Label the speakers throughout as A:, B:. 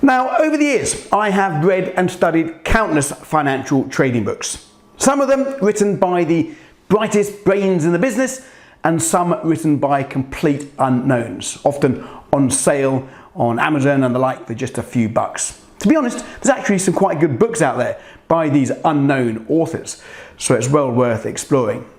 A: Now, over the years, I have read and studied countless financial trading books. Some of them written by the brightest brains in the business, and some written by complete unknowns, often on sale on Amazon and the like for just a few bucks. To be honest, there's actually some quite good books out there by these unknown authors, so it's well worth exploring.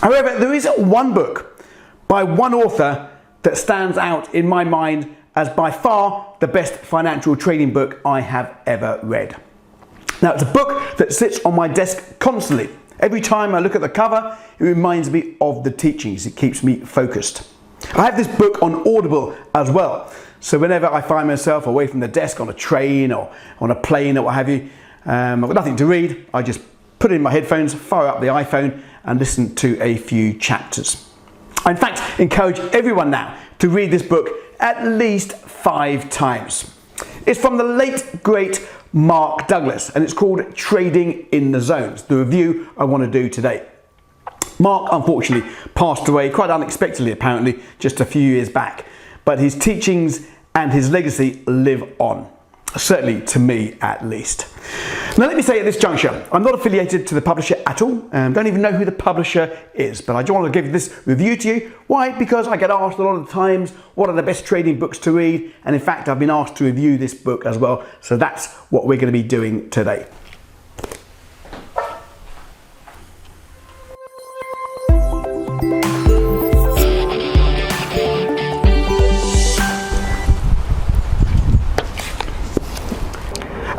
A: However, there is one book by one author that stands out in my mind as by far the best financial trading book I have ever read. Now, it's a book that sits on my desk constantly. Every time I look at the cover, it reminds me of the teachings. It keeps me focused. I have this book on Audible as well. So whenever I find myself away from the desk on a train or on a plane or what have you, I've got nothing to read, I just put in my headphones, fire up the iPhone and listen to a few chapters. I in fact encourage everyone now to read this book at least 5 times. It's from the late great Mark Douglas and it's called Trading in the Zones, the review I want to do today. Mark unfortunately passed away quite unexpectedly, apparently, just a few years back, but his teachings and his legacy live on, certainly to me at least. Now let me say at this juncture, I'm not affiliated to the publisher at all, don't even know who the publisher is, but I just want to give this review to you. Why? Because I get asked a lot of times what are the best trading books to read, and in fact I've been asked to review this book as well, so that's what we're going to be doing today.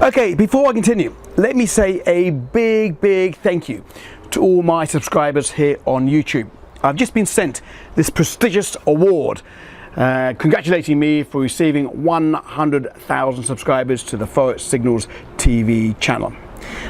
A: Okay, before I continue, let me say a big thank you to all my subscribers here on YouTube. I've just been sent this prestigious award congratulating me for receiving 100,000 subscribers to the Forex Signals TV channel.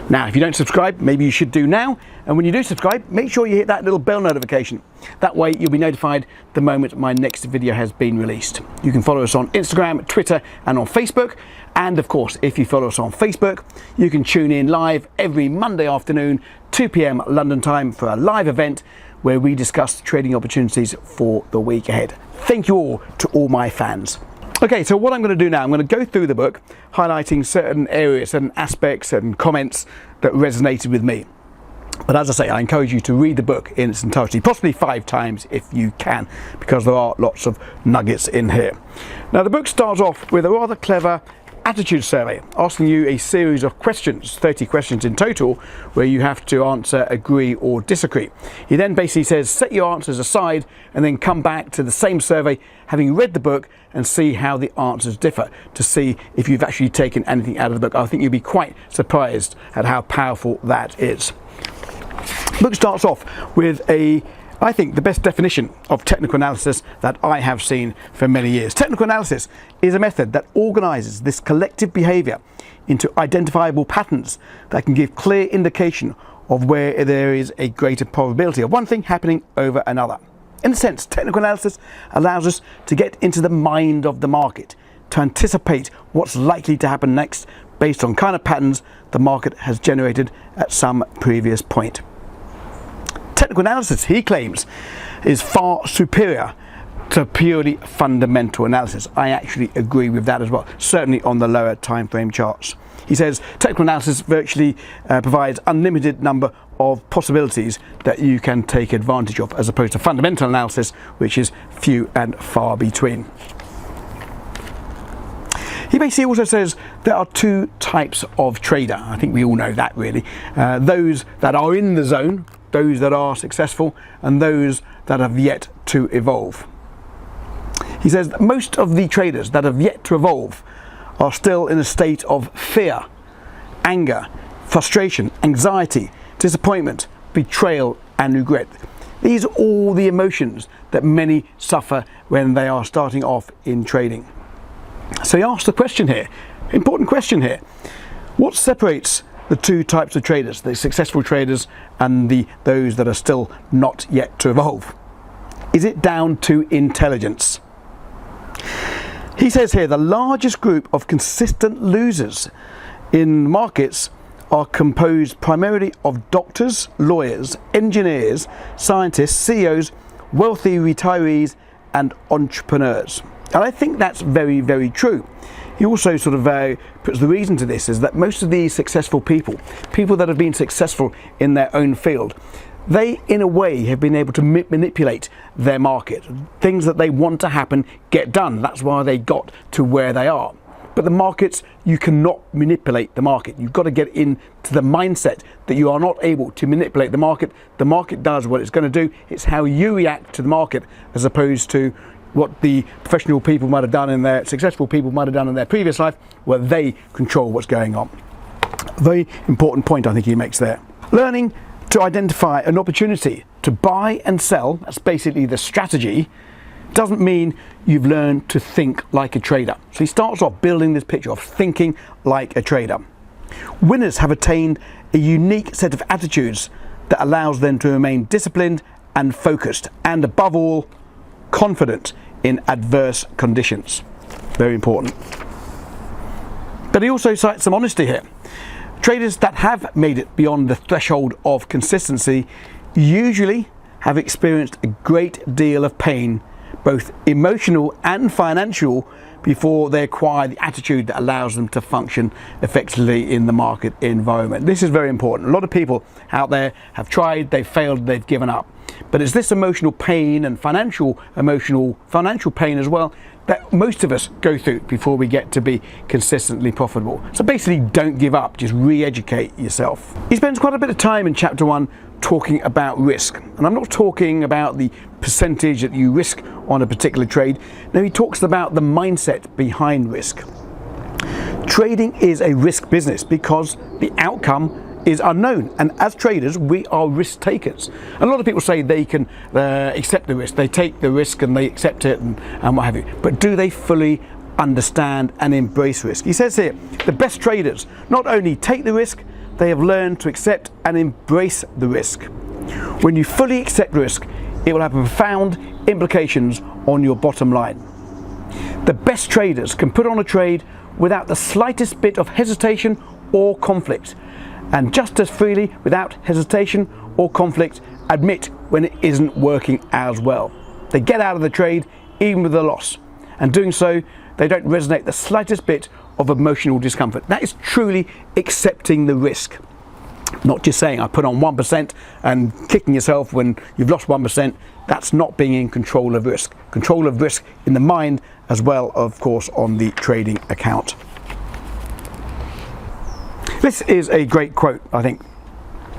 A: Now, if you don't subscribe, maybe you should do now. And when you do subscribe, make sure you hit that little bell notification. That way you'll be notified the moment my next video has been released. You can follow us on Instagram, Twitter, and on Facebook. And of course, if you follow us on Facebook, you can tune in live every Monday afternoon, 2 p.m. London time, for a live event where we discuss trading opportunities for the week ahead. Thank you all to all my fans. Okay, so what I'm going to do now, I'm going to go through the book, highlighting certain areas, certain aspects and comments that resonated with me. But as I say, I encourage you to read the book in its entirety, possibly 5 times if you can, because there are lots of nuggets in here. Now, the book starts off with a rather clever attitude survey, asking you a series of questions, 30 questions in total, where you have to answer agree or disagree. He then basically says, set your answers aside and then come back to the same survey, having read the book, and see how the answers differ, to see if you've actually taken anything out of the book. I think you'll be quite surprised at how powerful that is. The book starts off with I think the best definition of technical analysis that I have seen for many years. Technical analysis is a method that organizes this collective behavior into identifiable patterns that can give clear indication of where there is a greater probability of one thing happening over another. In a sense, technical analysis allows us to get into the mind of the market, to anticipate what's likely to happen next based on kind of patterns the market has generated at some previous point. Technical analysis, he claims, is far superior to purely fundamental analysis. I actually agree with that as well, certainly on the lower time frame charts. He says technical analysis virtually provides unlimited number of possibilities that you can take advantage of, as opposed to fundamental analysis, which is few and far between. He basically also says there are 2 types of trader. I think we all know that, really. Those that are in the zone, those that are successful, and those that have yet to evolve. He says that most of the traders that have yet to evolve are still in a state of fear, anger, frustration, anxiety, disappointment, betrayal, and regret. These are all the emotions that many suffer when they are starting off in trading. So he asked a question here, important question here. What separates the 2 types of traders, the successful traders and those that are still not yet to evolve? Is it down to intelligence? He says here the largest group of consistent losers in markets are composed primarily of doctors, lawyers, engineers, scientists, CEOs, wealthy retirees and entrepreneurs. And I think that's very, very true. He also sort of puts the reason to this is that most of these successful people that have been successful in their own field, they in a way have been able to manipulate their market. Things that they want to happen get done. That's why they got to where they are. But the markets, you cannot manipulate the market. You've got to get into the mindset that you are not able to manipulate the market. The market does what it's going to do. It's how you react to the market as opposed to what the professional people might have done in their, successful people might have done in their previous life, where they control what's going on. Very important point I think he makes there. Learning to identify an opportunity to buy and sell, that's basically the strategy, doesn't mean you've learned to think like a trader. So he starts off building this picture of thinking like a trader. Winners have attained a unique set of attitudes that allows them to remain disciplined and focused, and above all, confident in adverse conditions. Very important. But he also cites some honesty here. Traders that have made it beyond the threshold of consistency usually have experienced a great deal of pain, both emotional and financial, before they acquire the attitude that allows them to function effectively in the market environment. This is very important. A lot of people out there have tried, they've failed, they've given up. But it's this emotional pain and financial pain as well that most of us go through before we get to be consistently profitable. So basically, don't give up, just re-educate yourself. He spends quite a bit of time in chapter 1 talking about risk. And I'm not talking about the percentage that you risk on a particular trade. No, he talks about the mindset behind risk. Trading is a risk business because the outcome is unknown, and as traders we are risk takers. A lot of people say they can accept the risk, they take the risk and they accept it and what have you, but do they fully understand and embrace risk? He says here, the best traders not only take the risk, they have learned to accept and embrace the risk. When you fully accept risk, it will have profound implications on your bottom line. The best traders can put on a trade without the slightest bit of hesitation or conflict, and just as freely, without hesitation or conflict, admit when it isn't working as well. They get out of the trade even with a loss, and doing so they don't resonate the slightest bit of emotional discomfort. That is truly accepting the risk. Not just saying I put on 1% and kicking yourself when you've lost 1%. That's not being in control of risk. Control of risk in the mind as well, of course, on the trading account. This is a great quote, I think.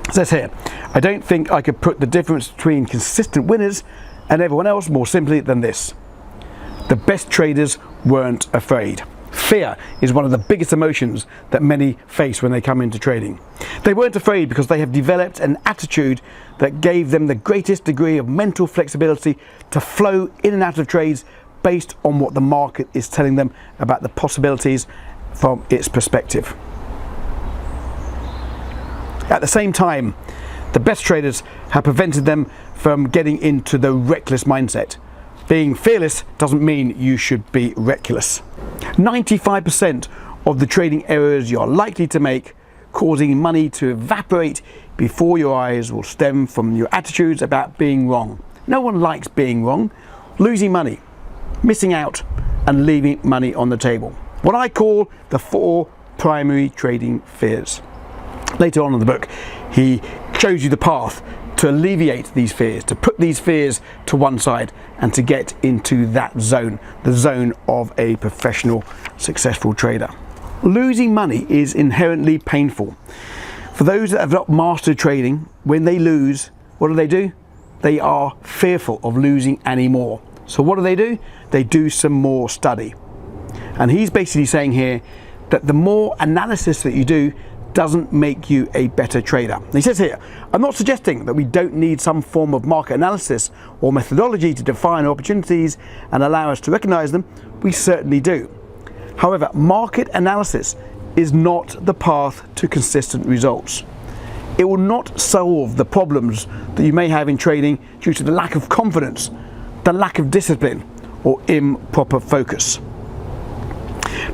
A: It says here, I don't think I could put the difference between consistent winners and everyone else more simply than this. The best traders weren't afraid. Fear is one of the biggest emotions that many face when they come into trading. They weren't afraid because they have developed an attitude that gave them the greatest degree of mental flexibility to flow in and out of trades based on what the market is telling them about the possibilities from its perspective. At the same time, the best traders have prevented them from getting into the reckless mindset. Being fearless doesn't mean you should be reckless. 95% of the trading errors you're likely to make, causing money to evaporate before your eyes, will stem from your attitudes about being wrong. No one likes being wrong, losing money, missing out, and leaving money on the table. What I call the 4 primary trading fears. Later on in the book, he shows you the path to alleviate these fears, to put these fears to one side and to get into that zone, the zone of a professional, successful trader. Losing money is inherently painful. For those that have not mastered trading, when they lose, what do? They are fearful of losing any more. So what do? They do some more study. And he's basically saying here that the more analysis that you do doesn't make you a better trader. He says here, I'm not suggesting that we don't need some form of market analysis or methodology to define opportunities and allow us to recognize them. We certainly do. However, market analysis is not the path to consistent results. It will not solve the problems that you may have in trading due to the lack of confidence, the lack of discipline, or improper focus.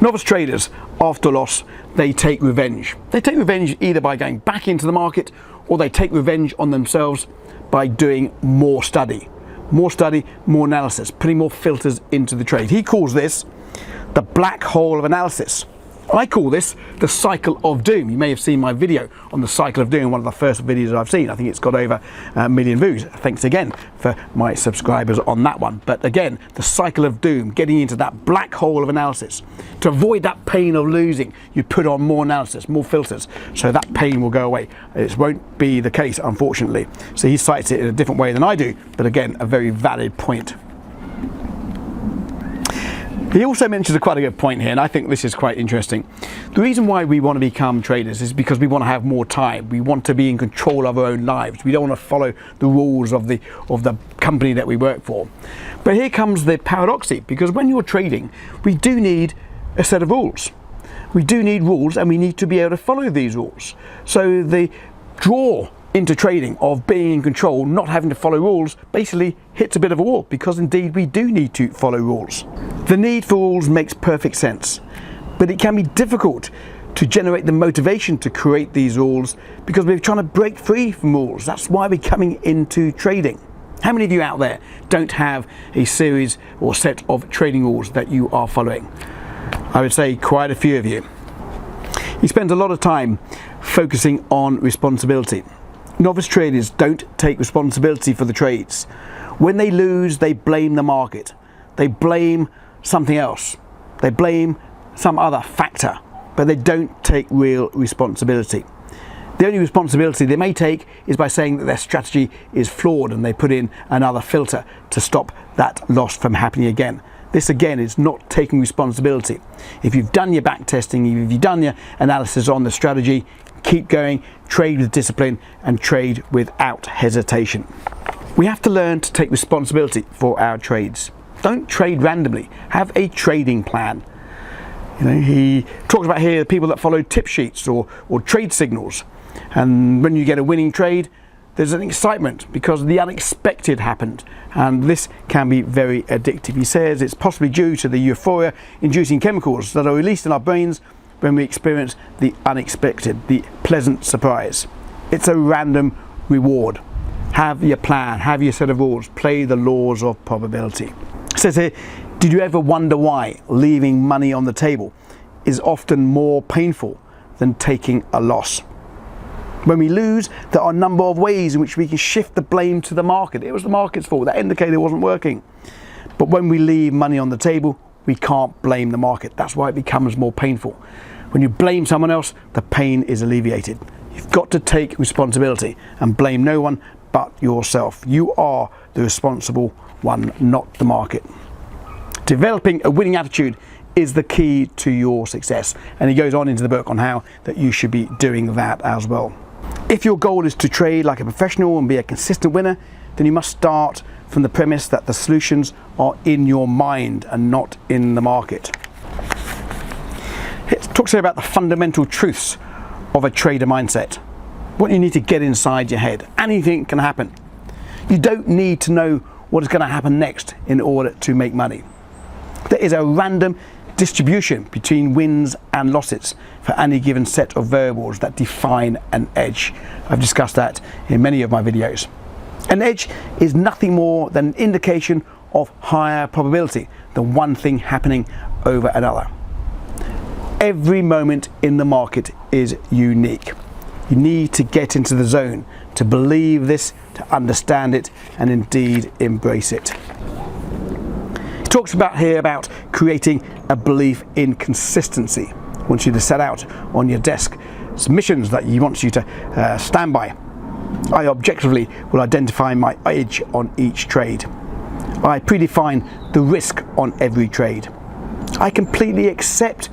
A: Novice traders, after loss, they take revenge. They take revenge either by going back into the market, or they take revenge on themselves by doing more study, more study, more analysis, putting more filters into the trade. He calls this the black hole of analysis. I call this the cycle of doom. You may have seen my video on the cycle of doom, one of the first videos I've seen. I think it's got over 1 million views. Thanks again for my subscribers on that one. But again, the cycle of doom, getting into that black hole of analysis. To avoid that pain of losing, you put on more analysis, more filters, so that pain will go away. It won't be the case, unfortunately. So he cites it in a different way than I do, but again, a very valid point. He also mentions quite a good point here, and I think this is quite interesting. The reason why we want to become traders is because we want to have more time. We want to be in control of our own lives. We don't want to follow the rules of the company that we work for. But here comes the paradoxy, because when you're trading, we do need a set of rules. We do need rules, and we need to be able to follow these rules. So the draw into trading of being in control, not having to follow rules, basically hits a bit of a wall, because indeed we do need to follow rules. The need for rules makes perfect sense, but it can be difficult to generate the motivation to create these rules because we're trying to break free from rules. That's why we're coming into trading. How many of you out there don't have a series or set of trading rules that you are following? I would say quite a few of you. You spend a lot of time focusing on responsibility. Novice traders don't take responsibility for the trades. When they lose, they blame the market. They blame something else. They blame some other factor, but they don't take real responsibility. The only responsibility they may take is by saying that their strategy is flawed, and they put in another filter to stop that loss from happening again. This again is not taking responsibility. If you've done your back testing, if you've done your analysis on the strategy, keep going, trade with discipline, and trade without hesitation. We have to learn to take responsibility for our trades. Don't trade randomly. Have a trading plan. You know, he talks about here the people that follow tip sheets or trade signals. And when you get a winning trade, there's an excitement because the unexpected happened, and this can be very addictive. He says it's possibly due to the euphoria-inducing chemicals that are released in our brains when we experience the unexpected, the pleasant surprise. It's a random reward. Have your plan, have your set of rules, play the laws of probability. It says here, did you ever wonder why leaving money on the table is often more painful than taking a loss? When we lose, there are a number of ways in which we can shift the blame to the market. It was the market's fault, that indicator wasn't working. But when we leave money on the table, we can't blame the market. That's why it becomes more painful. When you blame someone else, the pain is alleviated. You've got to take responsibility and blame no one but yourself. You are the responsible one, not the market. Developing a winning attitude is the key to your success. And he goes on into the book on how that you should be doing that as well. If your goal is to trade like a professional and be a consistent winner, then you must start from the premise that the solutions are in your mind and not in the market. It talks here about the fundamental truths of a trader mindset. What you need to get inside your head. Anything can happen. You don't need to know what is going to happen next in order to make money. There is a random distribution between wins and losses for any given set of variables that define an edge. I've discussed that in many of my videos. An edge is nothing more than an indication of higher probability than one thing happening over another. Every moment in the market is unique. You need to get into the zone to believe this, to understand it, and indeed embrace it. He talks about here about creating a belief in consistency. He wants you to set out on your desk some missions that he wants you to stand by. I objectively will identify my edge on each trade. I predefine the risk on every trade. I completely accept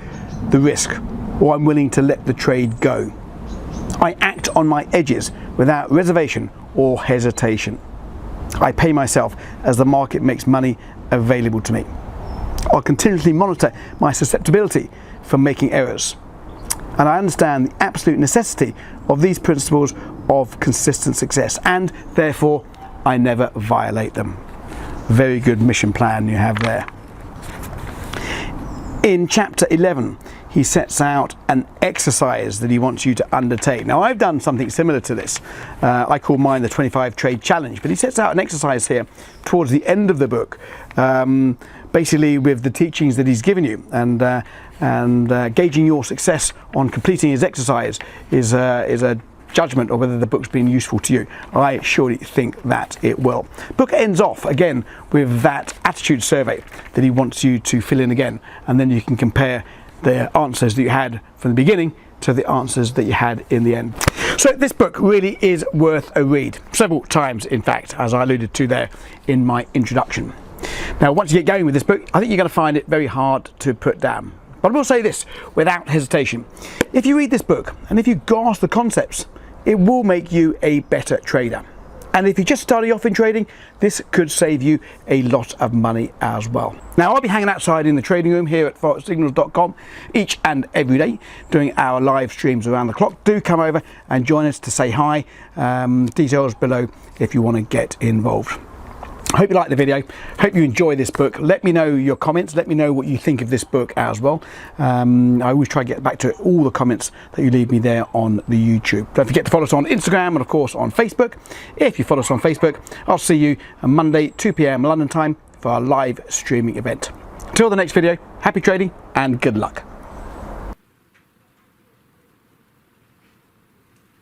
A: the risk, or I'm willing to let the trade go. I act on my edges without reservation or hesitation. I pay myself as the market makes money available to me. I'll continuously monitor my susceptibility for making errors. And I understand the absolute necessity of these principles of consistent success, and therefore I never violate them. Very good mission plan you have there. In chapter 11, he sets out an exercise that he wants you to undertake. Now, I've done something similar to this. I call mine the 25 Trade Challenge, but he sets out an exercise here towards the end of the book, basically with the teachings that he's given you, and gauging your success on completing his exercise is a judgment of whether the book's been useful to you. I surely think that it will. The book ends off again with that attitude survey that he wants you to fill in again, and then you can compare the answers that you had from the beginning to the answers that you had in the end. So this book really is worth a read, several times in fact, as I alluded to there in my introduction. Now, once you get going with this book, I think you're going to find it very hard to put down. But I will say this without hesitation: if you read this book and if you grasp the concepts, it will make you a better trader. And if you're just starting off in trading, this could save you a lot of money as well. Now, I'll be hanging outside in the trading room here at forexsignals.com each and every day doing our live streams around the clock. Do come over and join us to say hi. Details below if you want to get involved. I hope you like the video. Hope you enjoy this book. Let me know your comments. Let me know what you think of this book as well. I always try to get back to all the comments that you leave me there on the YouTube. Don't forget to follow us on Instagram and of course on Facebook. If you follow us on Facebook, I'll see you on Monday 2 p.m. London time for our live streaming event. Until the next video, happy trading and good luck.